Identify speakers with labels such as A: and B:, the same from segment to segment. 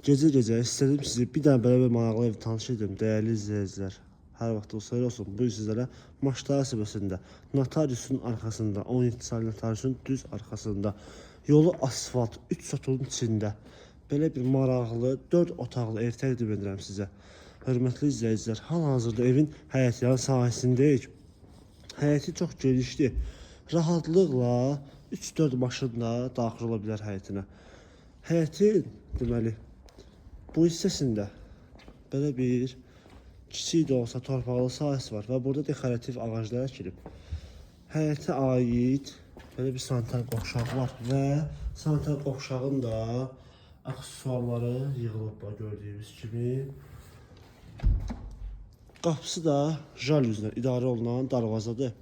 A: Gecə istedim sizi bir dənə belə bir maraqlı ev tanış edim, dəyərli izləyicilər. Hər vaxt olsa olsun, bu sizlərə Maçlar səhifəsində, notariusun arxasında, 17 saylı notariusun düz arxasında, yolu asfalt, 3 sotun içində belə bir maraqlı 4 otaqlı ev təqdim edirəm sizə. Hörmətli izləyicilər, hal-hazırda evin həyətyanı sahəsindəyik. Həyəti çox genişdir. Rahatlıqla 3-4 maşınla daxil ola bilər həyətinə. Həyətin deməli bu hissəsində belə bir kiçik də olsa torpaqlı sahəsi var və burada dekorativ ağaclar əkilib. Həyətə aid belə bir sanitar qovşaq var və sanitar qovşağın da aksesuarları yığılıb gördüyünüz kimi. Qapısı da jalüzlə idarə olunan darvazadır.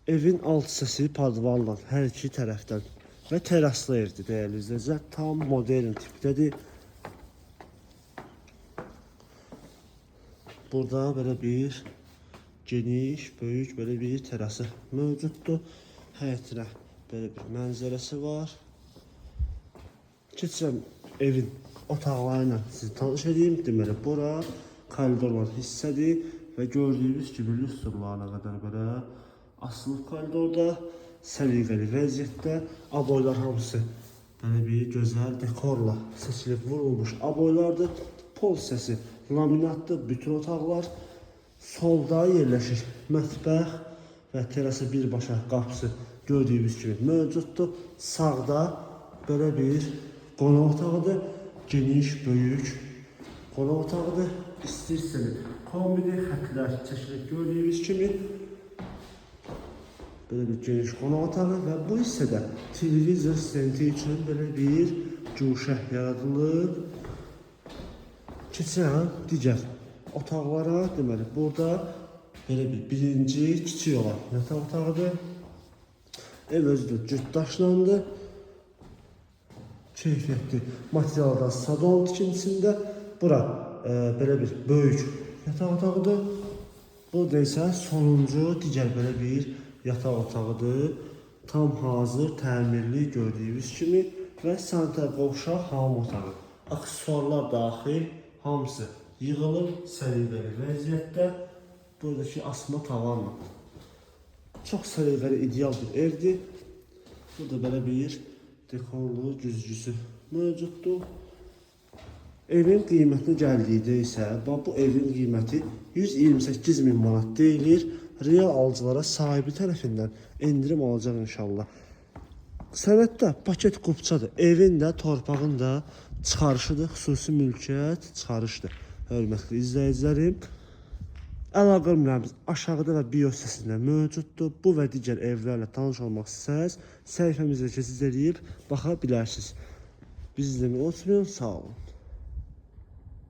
A: Evin alt hissəsi padvanla hər iki tərəfdən və teraslı evdir dəyərli izləyicilər. Tam modern tipdədir. Burada belə bir geniş, böyük belə bir terası mövcuddur. Həyətinə belə bir mənzərəsi var. Keçirəm evin otaqları ilə sizi tanış edeyim. Deməli, bura koridorlar hissədir və gördüyünüz kimi lüstrlarına qədər belə asılıb koridorda. Səliqəli vəziyyətdə aboylar hamısı belə bir gözəl dekorla seçilib vurulmuş aboylardır. Pol hissəsi laminatdır. Bütün otaqlar solda yerləşir. Mətbəx və terası birbaşa qapısı gördüyünüz kimi mövcuddur. Sağda belə bir qonaq otağıdır. Geniş, böyük qonaq otağıdır. İsti-istili kombini xətlər çəkilib gördüyünüz kimi. Belə bir geniş qonaq otağı və bu hissədə televizor stendi üçün belə bir güşə yaradılıb. Keçirəm digər otaqlara. Deməli, burada belə bir birinci kiçik olan yataq otağıdır. Ev özü də cüt daşlandı. Keyfiyyətli materialdan sadon tikintisində. Bura belə bir böyük yataq otağıdır. Burada isə sonuncu digər belə bir yataq otağıdır. Tam hazır, təmirli gördüyünüz kimi və sanitar qovşaq hamam otağı. Aksesuarlar daxil hamısı yığılıb səliqəli vəziyyətdə. Buradakı asma tavanla. Çox səliqəli, ideal bir evdir. Burada belə bir dekorlu güzgüsü mövcuddur. Evin qiymətinə gəldikdə isə bu evin qiyməti 128 min manat deyilir. Real alıcılara sahibi tərəfindən endirim alacaq inşallah. Sənəddə paket qupçadır. Evin də, torpağın da çıxarışıdır. Xüsusi mülkiyyət çıxarışdır. Hörmətli izləyicilərim, əlaqə nömrəmiz aşağıda və bio hissəsində mövcuddur. Bu və digər evlərlə tanış olmaq istəsəniz, səhifəmizə keçid edib baxa bilərsiniz. Bizi izləməyi unutmayın. Sağ olun.